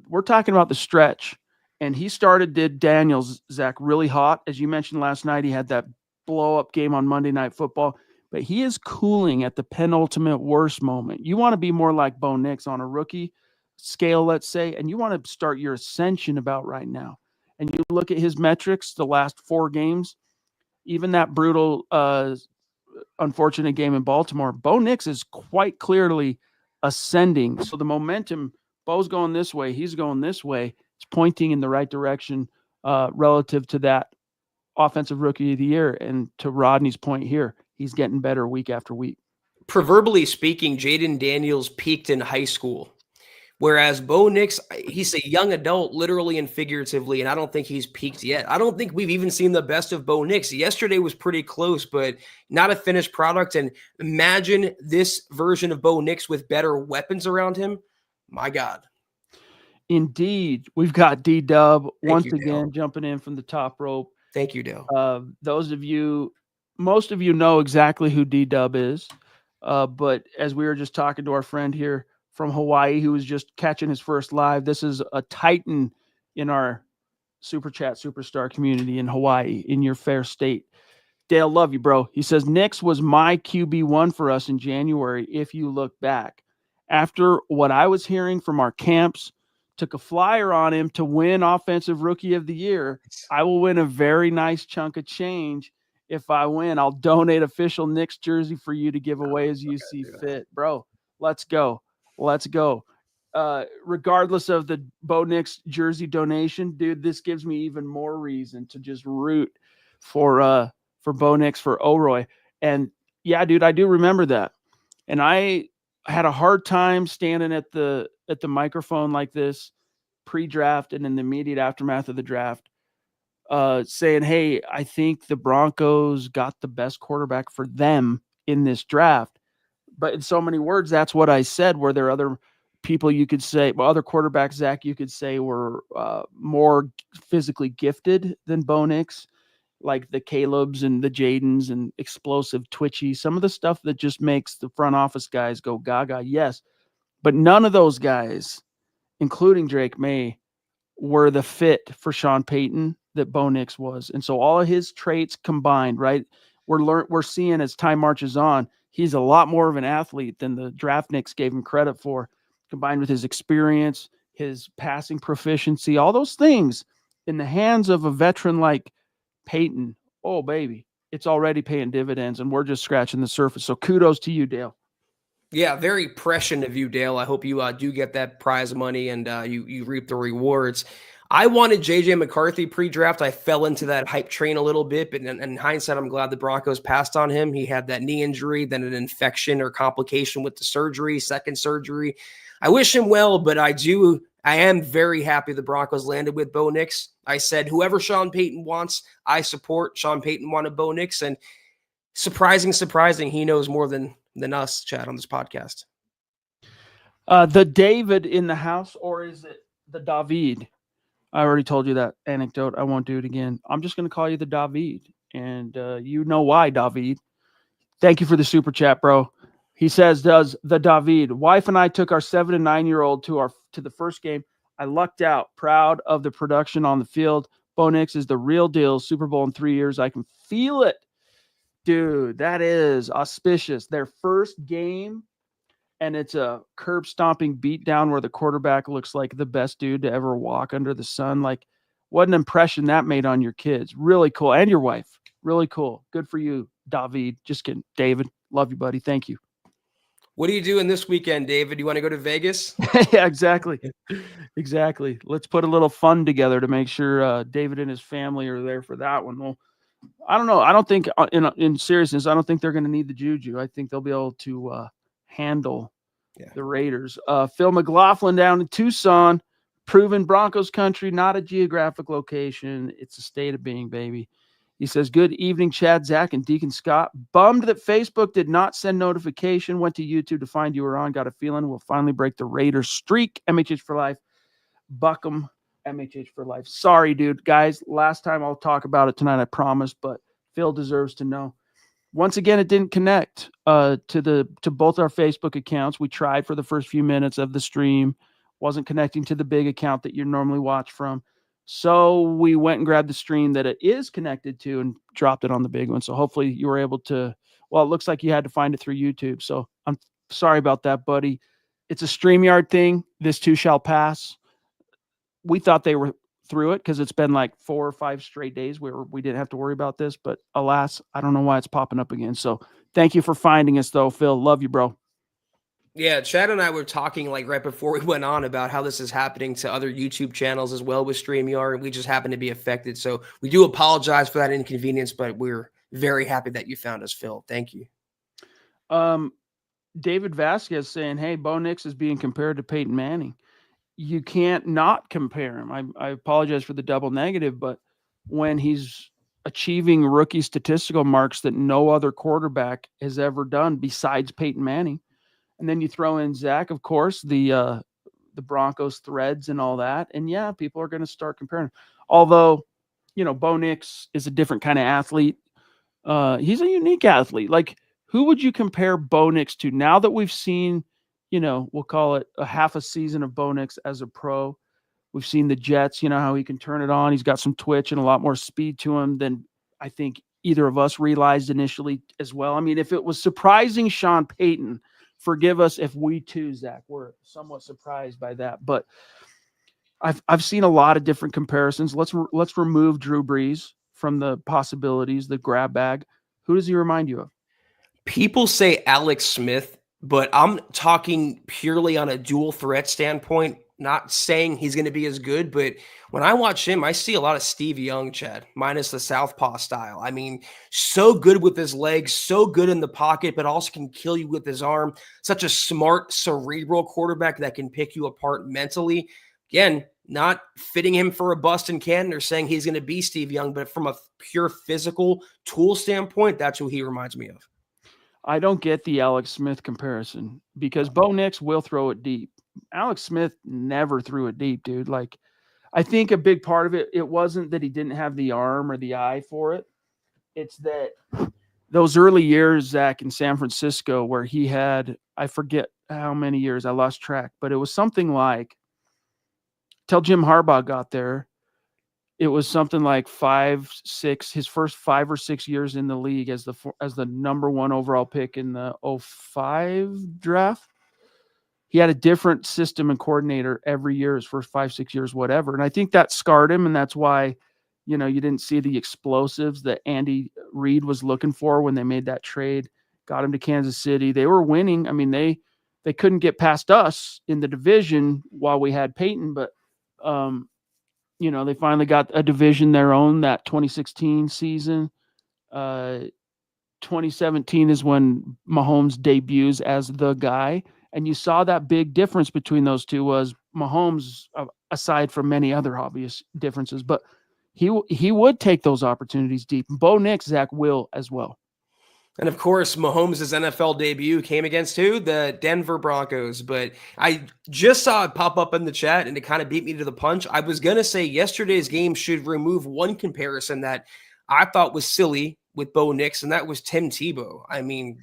We're talking about the stretch, and he did Daniels, Zach, really hot. As you mentioned last night, he had that blow-up game on Monday Night Football, but he is cooling at the penultimate worst moment. You want to be more like Bo Nix on a rookie scale, let's say, and you want to start your ascension about right now. And you look at his metrics, the last 4 games, even that brutal, unfortunate game in Baltimore, Bo Nix is quite clearly ascending. So the momentum, Bo's going this way, he's going this way. It's pointing in the right direction relative to that offensive rookie of the year. And to Rodney's point here, he's getting better week after week. Proverbially speaking, Jaden Daniels peaked in high school. Whereas Bo Nix, he's a young adult, literally and figuratively, and I don't think he's peaked yet. I don't think we've even seen the best of Bo Nix. Yesterday was pretty close, but not a finished product. And imagine this version of Bo Nix with better weapons around him. My God. Indeed. We've got D-Dub once you, again Dale. Jumping in from the top rope. Thank you, Dale. Most of you know exactly who D-Dub is. But as we were just talking to our friend here from Hawaii, who was just catching his first live, this is a titan in our Super Chat Superstar community in Hawaii, in your fair state. Dale, love you, bro. He says, Nix was my QB1 for us in January, if you look back. After what I was hearing from our camps, took a flyer on him to win Offensive Rookie of the Year. I will win a very nice chunk of change. If I win, I'll donate official Nix jersey for you to give away as you see fit. Bro, let's go. Let's go. Regardless of the Bo Nix jersey donation, dude, this gives me even more reason to just root for Bo Nix, for ORoY. And yeah, dude, I do remember that. And I had a hard time standing at the microphone like this pre-draft and in the immediate aftermath of the draft, saying, hey, I think the Broncos got the best quarterback for them in this draft. But in so many words, that's what I said. Were there other people you could say, well, other quarterbacks, Zach, you could say were more physically gifted than Bo Nix, like the Calebs and the Jadens and explosive, twitchy, some of the stuff that just makes the front office guys go gaga? Yes. But none of those guys, including Drake May, were the fit for Sean Payton that Bo Nix was. And so all of his traits combined, right? We're seeing as time marches on, he's a lot more of an athlete than the draft Nix gave him credit for, combined with his experience, his passing proficiency, all those things in the hands of a veteran like Payton. Oh, baby, it's already paying dividends, and we're just scratching the surface. So kudos to you, Dale. Yeah, very prescient of you, Dale. I hope you do get that prize money and you reap the rewards. I wanted JJ McCarthy pre-draft. I fell into that hype train a little bit, but in hindsight, I'm glad the Broncos passed on him. He had that knee injury, then an infection or complication with the surgery, second surgery. I wish him well, but I am very happy the Broncos landed with Bo Nix. I said, whoever Sean Payton wants, I support. Sean Payton wanted Bo Nix, and surprising, he knows more than us, Chad, on this podcast. The David in the house, or is it the David? I already told you that anecdote. I won't do it again. I'm just going to call you the David, and you know why, David. Thank you for the super chat, bro. He says, does the David, wife and I took our 7 and 9-year-old to the first game. I lucked out, proud of the production on the field. Bo Nix is the real deal. Super Bowl in 3 years. I can feel it. Dude, that is auspicious. Their first game, and it's a curb stomping beatdown where the quarterback looks like the best dude to ever walk under the sun. Like, what an impression that made on your kids. Really cool. And your wife. Really cool. Good for you, David. Just kidding. David, love you, buddy. Thank you. What are you doing this weekend, David? You want to go to Vegas? Yeah, exactly. Exactly. Let's put a little fun together to make sure David and his family are there for that one. Well, I don't know. I don't think, in seriousness, I don't think they're going to need the juju. I think they'll be able to handle the Raiders. Phil McLaughlin down in Tucson, proven Broncos country, not a geographic location. It's a state of being, baby. He says, good evening, Chad, Zach, and Deacon Scott. Bummed that Facebook did not send notification. Went to YouTube to find you were on. Got a feeling we'll finally break the Raiders streak. MHH for life. Buckham, MHH for life. Sorry, dude. Guys, last time I'll talk about it tonight, I promise, but Phil deserves to know. Once again, it didn't connect to both our Facebook accounts. We tried for the first few minutes of the stream. Wasn't connecting to the big account that you normally watch from. So we went and grabbed the stream that it is connected to and dropped it on the big one. So hopefully you were able to, well, it looks like you had to find it through YouTube. So I'm sorry about that, buddy. It's a StreamYard thing. This too shall pass. We thought they were through it because it's been like 4 or 5 straight days where we didn't have to worry about this. But alas, I don't know why it's popping up again. So thank you for finding us, though, Phil. Love you, bro. Yeah, Chad and I were talking like right before we went on about how this is happening to other YouTube channels as well with StreamYard, and we just happen to be affected. So we do apologize for that inconvenience, but we're very happy that you found us, Phil. Thank you. David Vasquez saying, hey, Bo Nix is being compared to Peyton Manning. You can't not compare him. I apologize for the double negative, but when he's achieving rookie statistical marks that no other quarterback has ever done besides Peyton Manning, and then you throw in Zach, of course, the Broncos threads and all that, and yeah, people are going to start comparing. Although, Bo Nix is a different kind of athlete. He's a unique athlete. Like, who would you compare Bo Nix to now that we've seen? We'll call it a half a season of Bo Nix as a pro. We've seen the Jets, how he can turn it on. He's got some twitch and a lot more speed to him than I think either of us realized initially as well. I mean, if it was surprising Sean Payton, forgive us if we too, Zach, were somewhat surprised by that. But I've seen a lot of different comparisons. Let's remove Drew Brees from the possibilities, the grab bag. Who does he remind you of? People say Alex Smith, but I'm talking purely on a dual threat standpoint, not saying he's going to be as good, but when I watch him, I see a lot of Steve Young, Chad, minus the southpaw style. I mean, so good with his legs, so good in the pocket, but also can kill you with his arm. Such a smart, cerebral quarterback that can pick you apart mentally. Again, not fitting him for a bust in Canton or saying he's going to be Steve Young, but from a pure physical tool standpoint, that's who he reminds me of. I don't get the Alex Smith comparison because Bo Nix will throw it deep. Alex Smith never threw it deep, dude. Like, I think a big part of it wasn't that he didn't have the arm or the eye for it. It's that those early years, Zach, in San Francisco, where he had, I forget how many years, I lost track, but it was something like, till Jim Harbaugh got there, it was something like 5, 6, his first 5 or 6 years in the league as the number 1 overall pick in the 2005 draft. he had a different system and coordinator every year, his first 5-6 years, whatever. And I think that scarred him, and that's why, you didn't see the explosives that Andy Reid was looking for when they made that trade, got him to Kansas City. They were winning. I mean, they couldn't get past us in the division while we had Payton, but they finally got a division their own that 2016 season. 2017 is when Mahomes debuts as the guy. And you saw that big difference between those two was Mahomes, aside from many other obvious differences, but he would take those opportunities deep. Bo Nix, Zach, will as well. And of course, Mahomes' NFL debut came against who? The Denver Broncos. But I just saw it pop up in the chat, and it kind of beat me to the punch. I was going to say yesterday's game should remove one comparison that I thought was silly with Bo Nix, and that was Tim Tebow. I mean,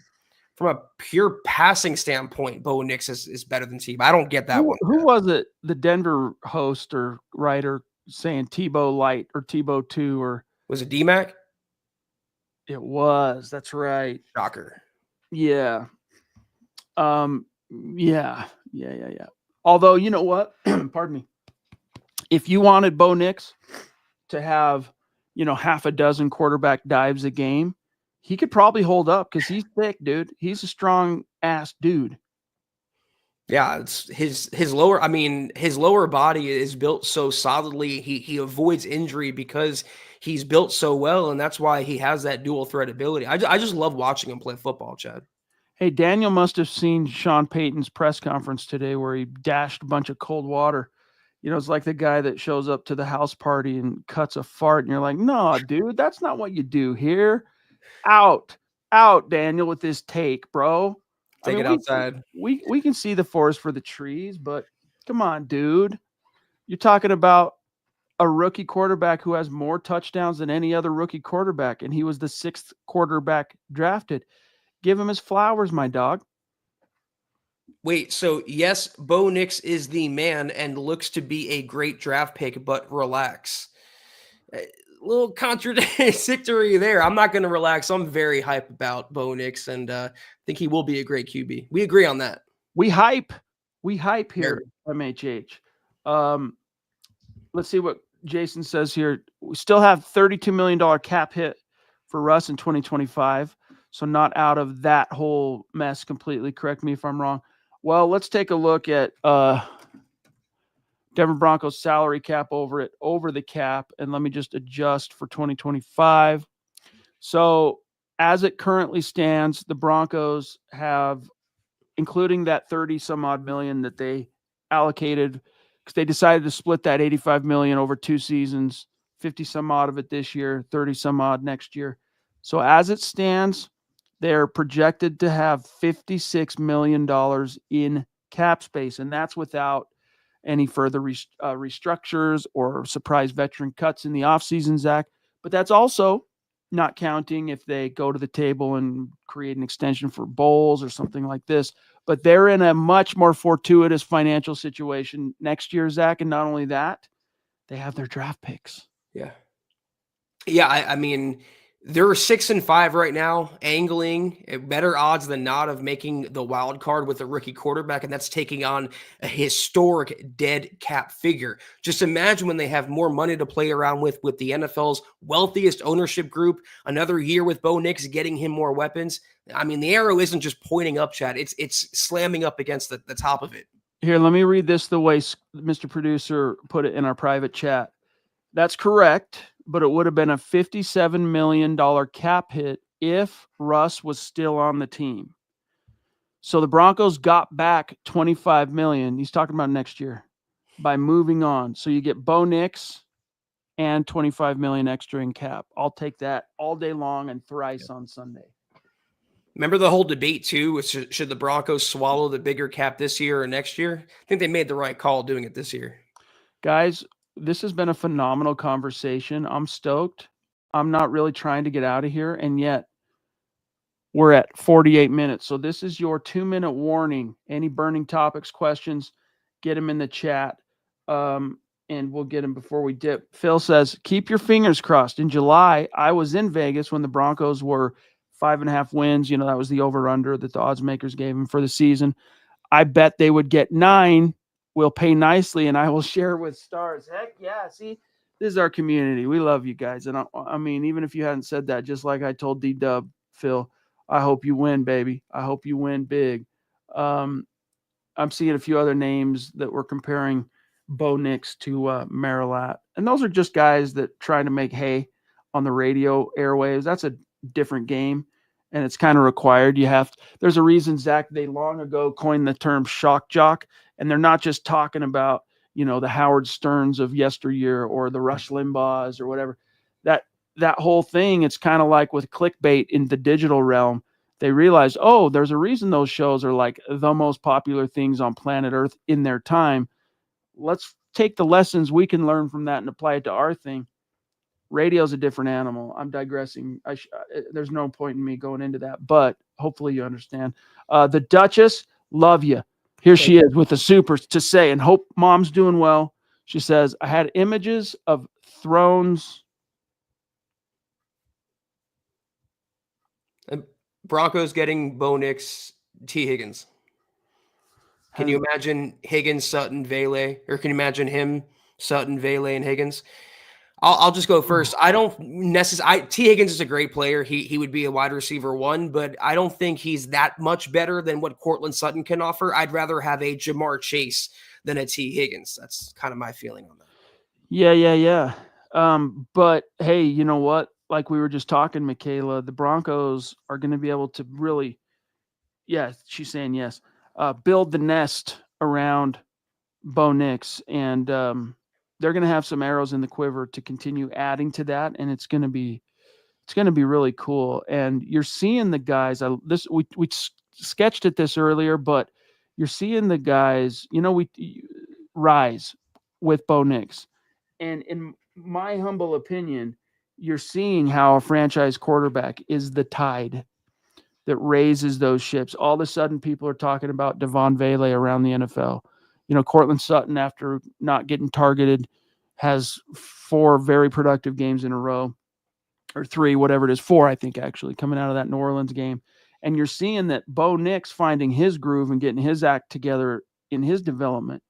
from a pure passing standpoint, Bo Nix is better than Tebow. I don't get that one. Who was it? The Denver host or writer saying Tebow light or Tebow 2 or was it D-Mac? It was. That's right. Shocker. Yeah. Yeah. Although, you know what? Pardon me. If you wanted Bo Nix to have, half a dozen quarterback dives a game, he could probably hold up because he's thick, dude. He's a strong ass dude. Yeah, it's his lower. I mean, his lower body is built so solidly. He avoids injury because he's built so well, and that's why he has that dual threat ability. I just love watching him play football, Chad. Hey, Daniel must have seen Sean Payton's press conference today where he dashed a bunch of cold water. It's like the guy that shows up to the house party and cuts a fart, and you're like, no, dude, that's not what you do here. Out, Daniel, with this take, bro. Take it outside. We can see the forest for the trees, but come on, dude. You're talking about a rookie quarterback who has more touchdowns than any other rookie quarterback, and he was the 6th quarterback drafted. Give him his flowers, my dog. Wait, so yes, Bo Nix is the man and looks to be a great draft pick, but relax. A little contradictory there. I'm not going to relax. I'm very hype about Bo Nix, and think he will be a great QB. We agree on that. We hype here at MHH. Let's see what Jason says here. We still have $32 million cap hit for Russ in 2025. So not out of that whole mess completely. Correct me if I'm wrong. Well, let's take a look at Denver Broncos salary cap over the cap. And let me just adjust for 2025. So as it currently stands, the Broncos have, including that 30 some odd million that they allocated, because they decided to split that 85 million over 2 seasons, 50 some odd of it this year, 30 some odd next year. So as it stands, they're projected to have $56 million in cap space, and that's without any further restructures or surprise veteran cuts in the offseason, Zach. But that's also not counting if they go to the table and create an extension for bowls or something like this. But they're in a much more fortuitous financial situation next year, Zach. And not only that, they have their draft picks. Yeah. Yeah, I mean, they're 6-5 right now, angling better odds than not of making the wild card with a rookie quarterback, and that's taking on a historic dead cap figure. Just imagine when they have more money to play around with the NFL's wealthiest ownership group, another year with Bo Nix getting him more weapons. I mean, the arrow isn't just pointing up, Chad. It's slamming up against the top of it. Here, let me read this the way Mr. Producer put it in our private chat. That's correct, but it would have been a $57 million cap hit if Russ was still on the team. So the Broncos got back $25 million. He's talking about next year by moving on. So you get Bo Nix and $25 million extra in cap. I'll take that all day long and thrice on Sunday. Remember the whole debate too? Should the Broncos swallow the bigger cap this year or next year? I think they made the right call doing it this year. Guys, this has been a phenomenal conversation. I'm stoked. I'm not really trying to get out of here, and yet we're at 48 minutes. So this is your 2-minute warning. Any burning topics, questions, get them in the chat, and we'll get them before we dip. Phil says, keep your fingers crossed. In July, I was in Vegas when the Broncos were 5.5 wins. That was the over-under that the odds makers gave them for the season. I bet they would get 9. We'll pay nicely, and I will share with stars. Heck yeah! See, this is our community. We love you guys, and I mean, even if you hadn't said that, just like I told D-Dub, Phil, I hope you win, baby. I hope you win big. I'm seeing a few other names that were comparing Bo Nix to Marilat, and those are just guys that try to make hay on the radio airwaves. That's a different game, and it's kind of required. There's a reason, Zach, they long ago coined the term shock jock, and they're not just talking about, the Howard Sterns of yesteryear or the Rush Limbaughs or whatever. That whole thing, it's kind of like with clickbait in the digital realm. They realize, oh, there's a reason those shows are like the most popular things on planet Earth in their time. Let's take the lessons we can learn from that and apply it to our thing. Radio's a different animal. I'm digressing. There's no point in me going into that, but hopefully you understand. The Duchess, love you. Here she is with the supers to say, and hope mom's doing well. She says, I had images of thrones. Broncos getting Bo Nix, T. Higgins. Can you imagine Higgins, Sutton, Vele? Or can you imagine him, Sutton, Vele, and Higgins? I'll just go first. I don't necessarily. T. Higgins is a great player. He would be a wide receiver 1, but I don't think he's that much better than what Courtland Sutton can offer. I'd rather have a Jamar Chase than a T. Higgins. That's kind of my feeling on that. Yeah. But hey, you know what? Like we were just talking, Michaela, the Broncos are going to be able to really, she's saying yes, build the nest around Bo Nix, and they're going to have some arrows in the quiver to continue adding to that, and it's going to be really cool. And you're seeing the guys. We sketched at this earlier, but you're seeing the guys. We rise with Bo Nix, and in my humble opinion, you're seeing how a franchise quarterback is the tide that raises those ships. All of a sudden, people are talking about Devon Vele around the NFL. Courtland Sutton, after not getting targeted, has 4 very productive games in a row, or 3, whatever it is, 4, I think, actually, coming out of that New Orleans game. And you're seeing that Bo Nix finding his groove and getting his act together in his development.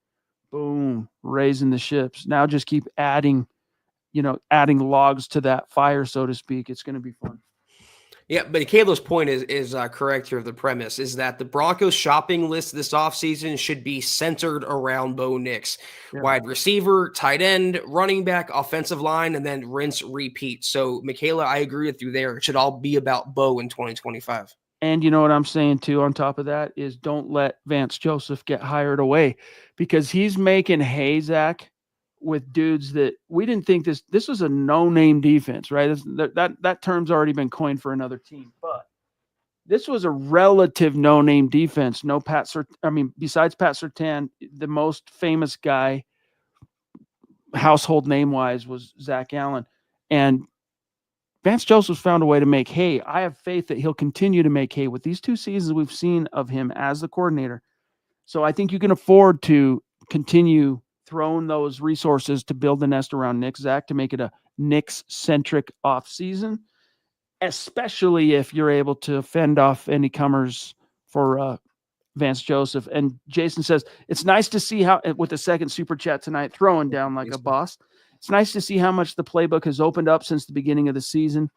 Boom, raising the ships. Now just keep adding logs to that fire, so to speak. It's going to be fun. Yeah, but Kayla's point is correct here. The premise is that the Broncos shopping list this offseason should be centered around Bo Nix. Yeah. Wide receiver, tight end, running back, offensive line, and then rinse, repeat. So, Michaela, I agree with you there. It should all be about Bo in 2025. And you know what I'm saying, too, on top of that, is don't let Vance Joseph get hired away, because he's making hay, Zach, with dudes that we didn't think this was a no-name defense, right? That term's already been coined for another team, but this was a relative no-name defense. Besides Pat Surtain, the most famous guy, household name-wise, was Zach Allen, and Vance Joseph's found a way to make hay. I have faith that he'll continue to make hay with these 2 seasons we've seen of him as the coordinator. So I think you can afford to continue throwing those resources to build the nest around Nix, Zach, to make it a Nix-centric offseason, especially if you're able to fend off any comers for Vance Joseph. And Jason says, it's nice to see how, with the second super chat tonight, throwing down like a boss, it's nice to see how much the playbook has opened up since the beginning of the season.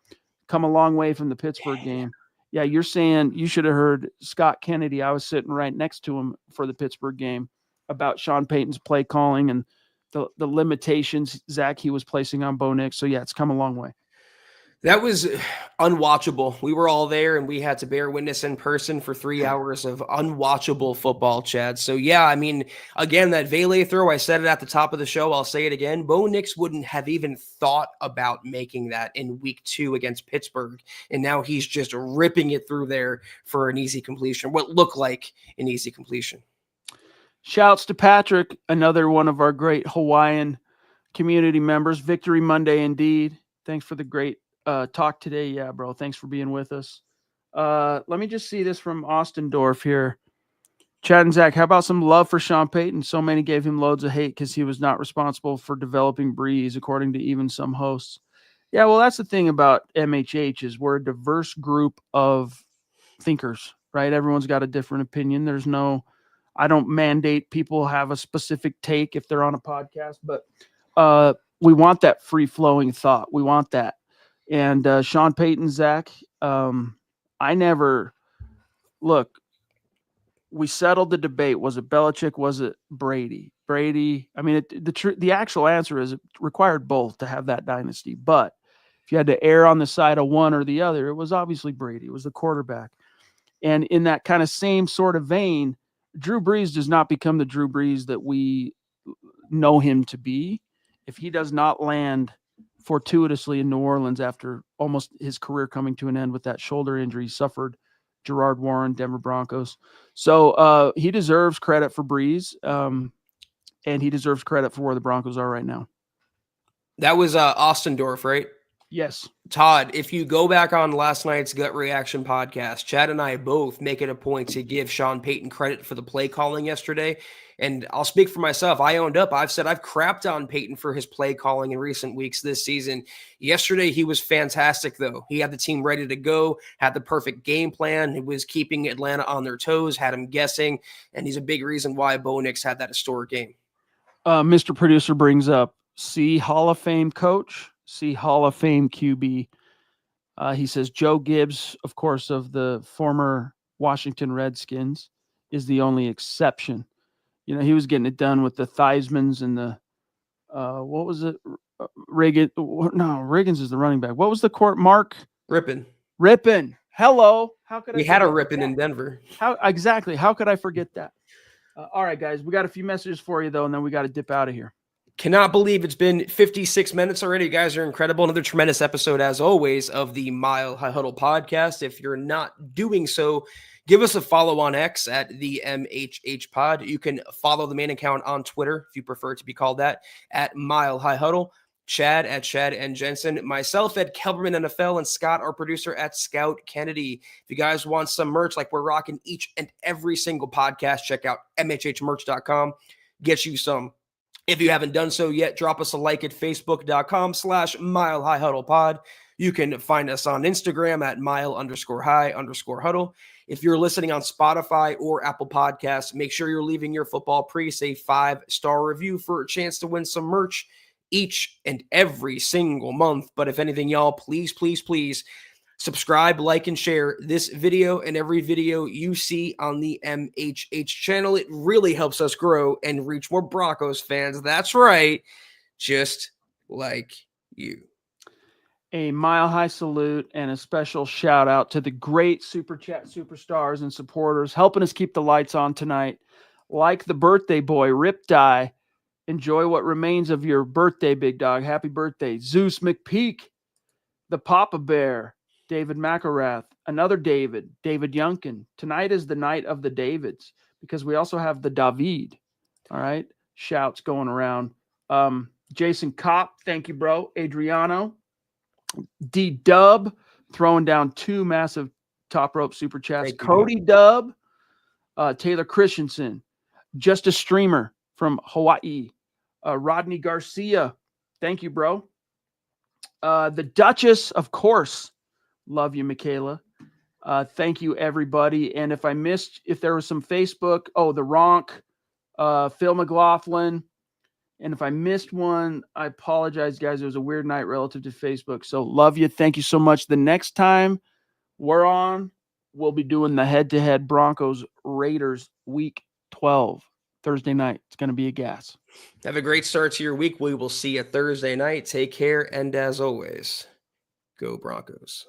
Come a long way from the Pittsburgh game. Yeah, you're saying you should have heard Scott Kennedy. I was sitting right next to him for the Pittsburgh game, about Sean Payton's play calling and the limitations, Zach, he was placing on Bo Nix. So, yeah, it's come a long way. That was unwatchable. We were all there, and we had to bear witness in person for 3 hours of unwatchable football, Chad. So, yeah, I mean, again, that Vele throw, I said it at the top of the show. I'll say it again. Bo Nix wouldn't have even thought about making that in week 2 against Pittsburgh, and now he's just ripping it through there for an easy completion, what looked like an easy completion. Shouts to Patrick, another one of our great Hawaiian community members. Victory Monday indeed. Thanks for the great talk today. Yeah, bro. Thanks for being with us. Let me just see this from Austin Dorf here. Chad and Zach, how about some love for Sean Payton? So many gave him loads of hate because he was not responsible for developing Breeze, according to even some hosts. Yeah, well, that's the thing about MHH is we're a diverse group of thinkers, right? Everyone's got a different opinion. There's no I don't mandate people have a specific take if they're on a podcast, but we want that free flowing thought. We want that. And Sean Payton, Zach, I never look. We settled the debate. Was it Belichick? Was it Brady? Brady. I mean, the actual answer is it required both to have that dynasty. But if you had to err on the side of one or the other, it was obviously Brady. It was the quarterback. And in that kind of same sort of vein, Drew Brees does not become the Drew Brees that we know him to be if he does not land fortuitously in New Orleans after almost his career coming to an end with that shoulder injury he suffered. Gerard Warren, Denver Broncos. So he deserves credit for Brees, and he deserves credit for where the Broncos are right now. That was Ostendorf, right? Yes. Todd, if you go back on last night's Gut Reaction podcast, Chad and I both make it a point to give Sean Payton credit for the play calling yesterday. And I'll speak for myself. I owned up. I've said I've crapped on Payton for his play calling in recent weeks this season. Yesterday, he was fantastic, though. He had the team ready to go, had the perfect game plan. He was keeping Atlanta on their toes, had them guessing, and he's a big reason why Bo Nix had that historic game. Mr. Producer brings up, see Hall of Fame coach, see Hall of Fame QB. He says Joe Gibbs, of course, of the former Washington Redskins, is the only exception. You know, he was getting it done with the Theismanns and the, what was it? Riggins. No, Riggins is the running back. What was the court? Mark? Rippin. Hello. How could we had a Rippin in Denver. Exactly. How could I forget that? All right, guys. We got a few messages for you, though, and then we got to dip out of here. Cannot believe it's been 56 minutes already. You guys are incredible. Another tremendous episode, as always, of the Mile High Huddle podcast. If you're not doing so, give us a follow on X at the MHH pod. You can follow the main account on Twitter, if you prefer to be called that, at Mile High Huddle. Chad at Chad and Jensen, myself at Kelberman NFL, and Scott, our producer, at Scout Kennedy. If you guys want some merch like we're rocking each and every single podcast, check out MHHmerch.com. Get you some. If you haven't done so yet, drop us a like at Facebook.com/Mile High Huddle Pod. You can find us on Instagram at Mile_High_Huddle. If you're listening on Spotify or Apple Podcasts, make sure you're leaving your football priest a 5-star review for a chance to win some merch each and every single month. But if anything, y'all, please subscribe, like, and share this video and every video you see on the MHH channel. It really helps us grow and reach more Broncos fans. That's right, just like you. A mile-high salute and a special shout-out to the great Super Chat superstars and supporters helping us keep the lights on tonight. Like the birthday boy, Rip Die. Enjoy what remains of your birthday, big dog. Happy birthday. Zeus McPeak, the Papa Bear, David McElrath, another David Youngkin. Tonight is the night of the Davids because we also have the David. All right. Shouts going around. Jason Kopp, thank you, bro. Adriano. D-Dub throwing down 2 massive top rope super chats. Cody Dub, Taylor Christensen, just a streamer from Hawaii. Rodney Garcia, thank you, bro. The Duchess, of course. Love you, Michaela. Thank you, everybody. And if there was some Facebook, the Ronk, Phil McLaughlin. And if I missed one, I apologize, guys. It was a weird night relative to Facebook. So love you. Thank you so much. The next time we're on, we'll be doing the head-to-head Broncos Raiders week 12, Thursday night. It's going to be a gas. Have a great start to your week. We will see you Thursday night. Take care. And as always, go Broncos.